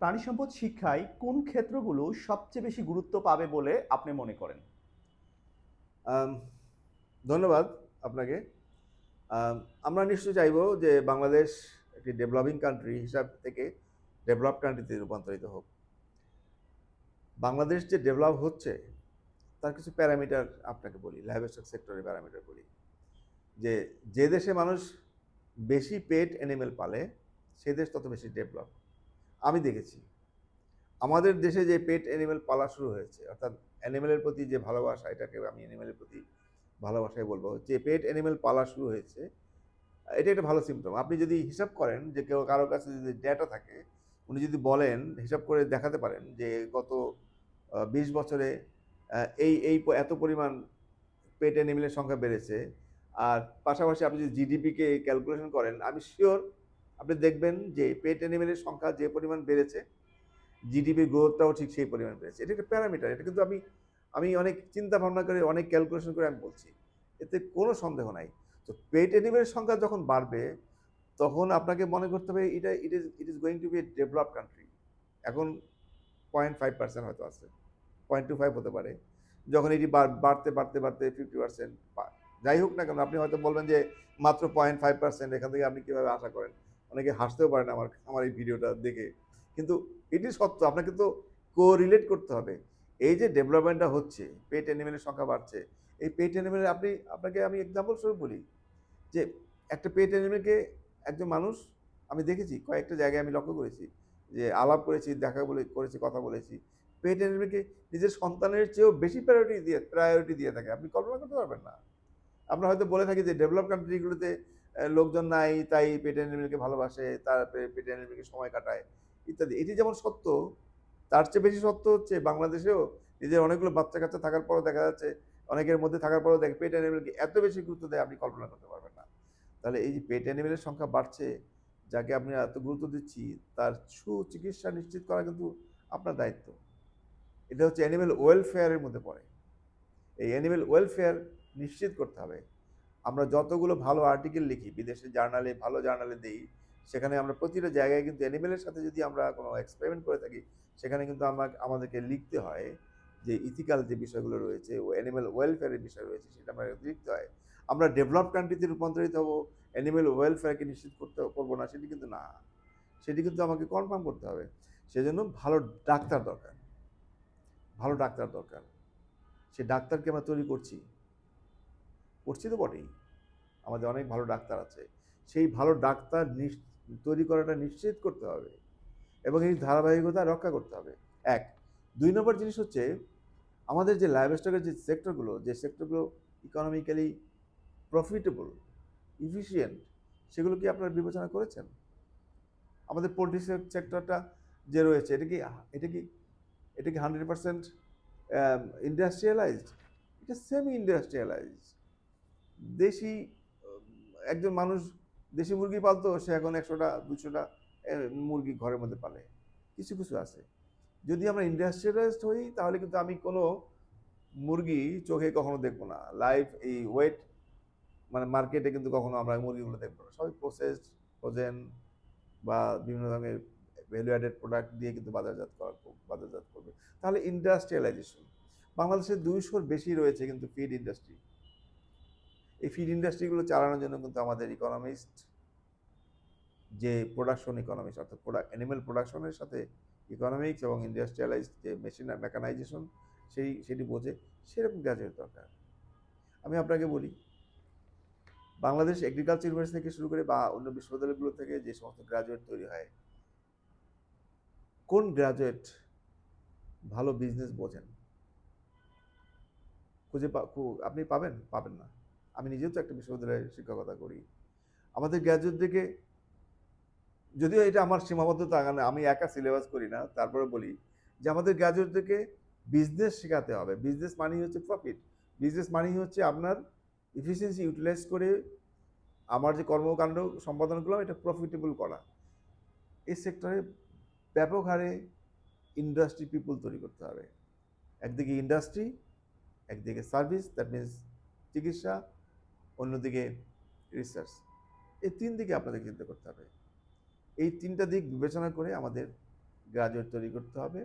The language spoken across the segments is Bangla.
প্রাণী সম্পদ শিক্ষায় কোন ক্ষেত্রগুলো সবচেয়ে বেশি গুরুত্ব পাবে বলে আপনি মনে করেন? আম ধন্যবাদ আপনাকে। আম আমরা নিশ্চয়ই চাইবো যে বাংলাদেশ একটি ডেভেলপিং কান্ট্রি হিসাব থেকে ডেভেলপড কান্ট্রিতে রূপান্তরিত হোক। বাংলাদেশ যে ডেভেলপ হচ্ছে তার কিছু প্যারামিটার আপনাকে বলি, লাইভস্টক সেক্টরের প্যারামিটার বলি। যে দেশে মানুষ বেশি পেট অ্যানিমেল পালে সে দেশ তত বেশি ডেভেলপ। আমি দেখেছি আমাদের দেশে যে পেট অ্যানিমেল পালা শুরু হয়েছে অর্থাৎ অ্যানিমেলের প্রতি যে ভালোবাসা এটাকে আমি অ্যানিমেলের প্রতি ভালোবাসাই বলবো। যে পেট অ্যানিমেল পালা শুরু হয়েছে এটা একটা ভালো সিম্পটম। আপনি যদি হিসাব করেন যে কেউ কারো কাছে যদি ডেটা থাকে, উনি যদি বলেন হিসাব করে দেখাতে পারেন যে গত ২০ বছরে এত পরিমাণ পেট অ্যানিমেলের সংখ্যা বেড়েছে। আর পাশাপাশি আপনি যদি জিডিপিকে ক্যালকুলেশন করেন, আমি সিওর আপনি দেখবেন যে পেট অ্যানিমেলের সংখ্যা যে পরিমাণ বেড়েছে, জিডিপির গ্রোথটাও ঠিক সেই পরিমাণ বেড়েছে। এটা একটা প্যারামিটার। এটা কিন্তু আমি আমি অনেক চিন্তা ভাবনা করে অনেক ক্যালকুলেশন করে আমি বলছি। এতে কোনো সন্দেহ নাই। তো পেট অ্যানিমেলের সংখ্যা যখন বাড়বে, তখন আপনাকে মনে করতে হবে it is going to be a developed country. এখন 0.5% হয়তো আছে। 0.25 হতে পারে। যখন এটি বাড়তে 50% যাই হোক না কেন আপনি হয়তো বলবেন যে মাত্র 0.5% এখান থেকে আপনি কিভাবে আশা করেন? অনেকে হাসতেও পারেন আমার আমার এই ভিডিওটা দেখে। কিন্তু এটি সত্য আপনাকে তো কোরিলেট করতে হবে। এই যে ডেভেলপমেন্টটা হচ্ছে, পেট অ্যানিমেলের সংখ্যা বাড়ছে। এই পেট অ্যানিমেলের আপনাকে আমি এক্সাম্পল স্বরূপ বলি যে একটা পেট অ্যানিমেলকে একজন মানুষ আমি দেখেছি কয়েকটা জায়গায় আমি লক্ষ্য করেছি যে আলাপ করেছি, করেছি, কথা বলেছি। পেট অ্যানিমেলকে নিজের সন্তানের চেয়েও বেশি প্রায়োরিটি দিয়ে থাকে। আপনি কল্পনা করতে পারবেন না। আমরা হয়তো বলে থাকি যে ডেভেলপ কান্ট্রিগুলোতে লোকজন নাই তাই পেট অ্যানিমেলকে ভালোবাসে, তার পেট অ্যানিমেলকে সময় কাটায় ইত্যাদি। এটি যেমন সত্য, তার চেয়ে বেশি সত্য হচ্ছে বাংলাদেশেও নিজের অনেকগুলো বাচ্চা-কাচ্চা থাকার পরেও দেখা যাচ্ছে অনেকের মধ্যে থাকার পরেও পেট অ্যানিমেলকে এত বেশি গুরুত্ব দেয় আপনি কল্পনা করতে পারবেন না। তাহলে এই যে পেট অ্যানিমেলের সংখ্যা বাড়ছে, যাকে আপনি এত গুরুত্ব দিচ্ছি, তার সুচিকিৎসা নিশ্চিত করা কিন্তু আপনার দায়িত্ব। এটা হচ্ছে অ্যানিমেল ওয়েলফেয়ার এর মধ্যে পড়ে। এই অ্যানিমেল ওয়েলফেয়ার নিশ্চিত করতে হবে। আমরা যতগুলো ভালো আর্টিকেল লিখি, বিদেশের জার্নালে, ভালো জার্নালে দেই, সেখানে আমরা প্রতিটা জায়গায় কিন্তু অ্যানিমেলের সাথে যদি আমরা কোনো এক্সপেরিমেন্ট করে থাকি, সেখানে কিন্তু আমাদেরকে লিখতে হয় যে ইথিক্যাল যে বিষয়গুলো রয়েছে, ও অ্যানিমেল ওয়েলফেয়ারের বিষয় রয়েছে, সেটা আমাদের লিখতে হয়। আমরা ডেভেলপড কান্ট্রিতে রূপান্তরিত হব, অ্যানিমেল ওয়েলফেয়ারকে নিশ্চিত করব না, সেটি কিন্তু না। সেটি কিন্তু আমাকে কনফার্ম করতে হবে। সেজন্য ভালো ডাক্তার দরকার। ভালো ডাক্তার দরকার। সে ডাক্তারকে আমরা তৈরি করছি তো বটেই। আমাদের অনেক ভালো ডাক্তার আছে। সেই ভালো ডাক্তার তৈরি করাটা নিশ্চিত করতে হবে এবং এই ধারাবাহিকতা রক্ষা করতে হবে। ১ ২ নম্বর জিনিস হচ্ছে আমাদের যে লাইভস্টকের যে সেক্টরগুলো ইকোনমিক্যালি প্রফিটেবল, এফিশিয়েন্ট সেগুলো কি আপনারা বিবেচনা করেছেন? আমাদের পোল্ট্রি সেক্টরটা যে রয়েছে এটা কি এটা কি 100% ইন্ডাস্ট্রিয়ালাইজড? এটা সেমি ইন্ডাস্ট্রিয়ালাইজড। দেশি একজন মানুষ দেশি মুরগি পালতো সে এখন ১০০টা ২০০টা মুরগি ঘরের মধ্যে পালে। কিছু কিছু আছে। যদি আমরা ইন্ডাস্ট্রিয়ালাইজড হই তাহলে কিন্তু আমি কোনো মুরগি চোখে কখনো দেখবো না। লাইভ এই ওয়েট মানে মার্কেটে কিন্তু কখনো আমরা মুরগিগুলো দেখবো না। সবই প্রসেসড, ফ্রোজেন বা বিভিন্ন ধরনের ভ্যালু অ্যাডেড প্রোডাক্ট দিয়ে কিন্তু বাজারজাত করবে। তাহলে ইন্ডাস্ট্রিয়ালাইজেশন। বাংলাদেশে ২০০ র বেশি রয়েছে কিন্তু ফিড ইন্ডাস্ট্রি। এই ফিড ইন্ডাস্ট্রিগুলো চালানোর জন্য কিন্তু আমাদের ইকোনমিস্ট যে প্রোডাকশন ইকোনমিক্স অর্থাৎ অ্যানিমেল প্রোডাকশনের সাথে ইকোনমিক্স এবং ইন্ডাস্ট্রিয়ালাইজড যে মেকানাইজেশন সেটি বোঝে সেরকম গ্রাজুয়েট দরকার। আমি আপনাকে বলি বাংলাদেশ এগ্রিকালচার ইউনিভার্সিটি থেকে শুরু করে বা অন্য বিশ্ববিদ্যালয়গুলো থেকে যে সমস্ত গ্রাজুয়েট তৈরি হয়, কোন গ্রাজুয়েট ভালো বিজনেস বোঝেন? আপনি পাবেন না। আমি নিজেও তো একটা বিশ্ববিদ্যালয়ে শিক্ষকতা করি। আমাদের গ্রাজুয়েটদেরকে যদিও এটা আমার সীমাবদ্ধতা কারণ আমি একা সিলেবাস করি না তারপরে বলি যে আমাদের গ্র্যাজুয়েটদেরকে বিজনেস শেখাতে হবে। বিজনেস মানেই হচ্ছে প্রফিট। বিজনেস মানেই হচ্ছে আপনার এফিসিয়েন্সি ইউটিলাইজ করে আমার যে কর্মকাণ্ড সম্পাদন করলাম এটা প্রফিটেবল করা। এই সেক্টরে ব্যাপক হারে ইন্ডাস্ট্রি পিপল তৈরি করতে হবে। একদিকে ইন্ডাস্ট্রি, একদিকে সার্ভিস দ্যাট মিনস চিকিৎসা, অন্যদিকে রিসার্চ। এই ৩ দিকে আপনাদের চিন্তা করতে হবে। এই ৩টা দিক বিবেচনা করে আমাদের গ্রাজুয়েট তৈরি করতে হবে,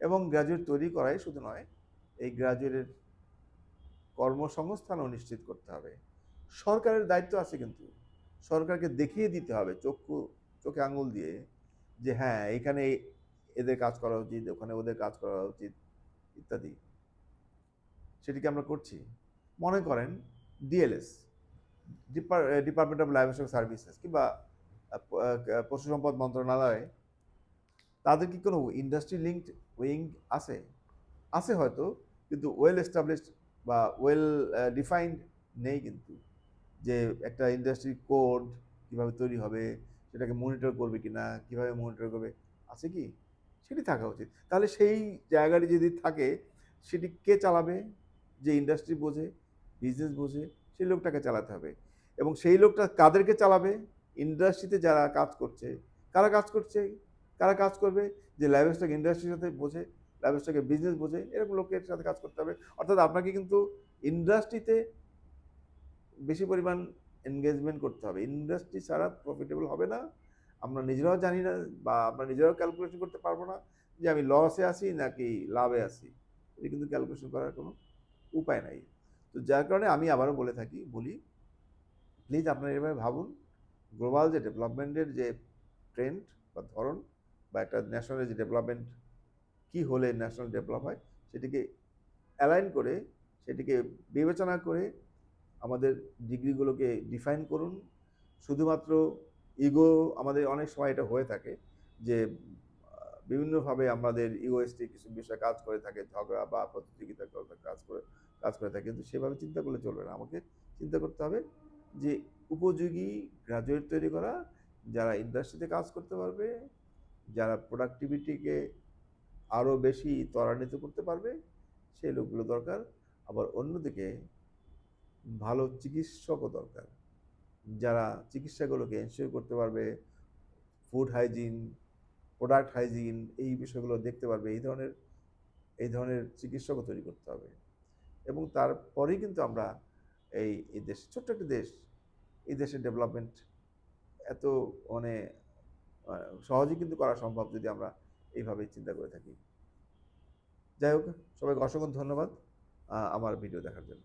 এবং গ্রাজুয়েট তৈরি করাই শুধু নয়, এই গ্রাজুয়েটের কর্মসংস্থানও নিশ্চিত করতে হবে। সরকারের দায়িত্ব আছে, কিন্তু সরকারকে দেখিয়ে দিতে হবে চোখে আঙুল দিয়ে যে হ্যাঁ, এখানে এদের কাজ করা উচিত, ওখানে ওদের কাজ করা উচিত ইত্যাদি। সেটিকে আমরা করছি। মনে করেন DLS, department of livestock services, কিংবা পশু সম্পদ মন্ত্রণালয়, তাদের কি কোনো ইন্ডাস্ট্রি লিঙ্কড উইং আছে? আছে হয়তো, কিন্তু ওয়েল এস্টাবলিশড বা ওয়েল ডিফাইন্ড নেই। কিন্তু যে একটা ইন্ডাস্ট্রি কোড কিভাবে তৈরি হবে, সেটাকে মনিটর করবে কিনা, কিভাবে মনিটর করবে, আছে কি? সেটি থাকা উচিত। তাহলে সেই জায়গাটি যদি থাকে, সেটি কে চালাবে? যে ইন্ডাস্ট্রি বোঝে, বিজনেস বোঝে, সেই লোকটাকে চালাতে হবে। এবং সেই লোকটা কাদেরকে চালাবে? ইন্ডাস্ট্রিতে যারা কাজ করছে। কারা কাজ করছে, কারা কাজ করবে? যে লাইভস্টক ইন্ডাস্ট্রির সাথে বোঝে, লাইভস্টকের বিজনেস বোঝে, এরকম লোকের সাথে কাজ করতে হবে। অর্থাৎ আপনাকে কিন্তু ইন্ডাস্ট্রিতে বেশি পরিমাণ এনগেজমেন্ট করতে হবে। ইন্ডাস্ট্রি ছাড়া প্রফিটেবল হবে না। আমরা নিজেরাও জানি না, বা আমরা নিজেরাও ক্যালকুলেশন করতে পারবো না যে আমি লসে আছি নাকি লাভে আছি। এটা কিন্তু ক্যালকুলেশন করার কোনো উপায় নাই। তো যার কারণে আমি আবারও বলি, প্লিজ আপনারা এভাবে ভাবুন। গ্লোবাল যে ডেভেলপমেন্টের যে ট্রেন্ড বা ধরন, বা একটা ন্যাশনাল যে ডেভেলপমেন্ট কি হলে ন্যাশনাল ডেভেলপ হয়, সেটিকে অ্যালাইন করে, সেটিকে বিবেচনা করে আমাদের ডিগ্রিগুলোকে ডিফাইন করুন। শুধুমাত্র ইগো, আমাদের অনেক সময় এটা হয়ে থাকে যে বিভিন্নভাবে আমাদের ইগোইস্টিক কিছু বিষয় কাজ করে থাকে, ঝগড়া বা প্রতিযোগিতা কাজ করে থাকে, কিন্তু সেভাবে চিন্তা করলে চলবে না। আমাকে চিন্তা করতে হবে যে উপযোগী গ্রাজুয়েট তৈরি করা, যারা ইন্ডাস্ট্রিতে কাজ করতে পারবে, যারা প্রোডাক্টিভিটিকে আরও বেশি ত্বরান্বিত করতে পারবে, সেই লোকগুলো দরকার। আবার অন্যদিকে ভালো চিকিৎসকও দরকার, যারা চিকিৎসাগুলোকে এনশিওর করতে পারবে, ফুড হাইজিন, প্রোডাক্ট হাইজিন, এই বিষয়গুলো দেখতে পারবে। এই ধরনের চিকিৎসকও তৈরি করতে হবে। এবং তারপরেই কিন্তু আমরা এই দেশ, ছোট্ট একটা দেশ, এই দেশের ডেভেলপমেন্ট এত মানে সহজেই কিন্তু করা সম্ভব, যদি আমরা এইভাবে চিন্তা করে থাকি। যাই হোক, সবাইকে অসংখ্য ধন্যবাদ আমার ভিডিও দেখার জন্য।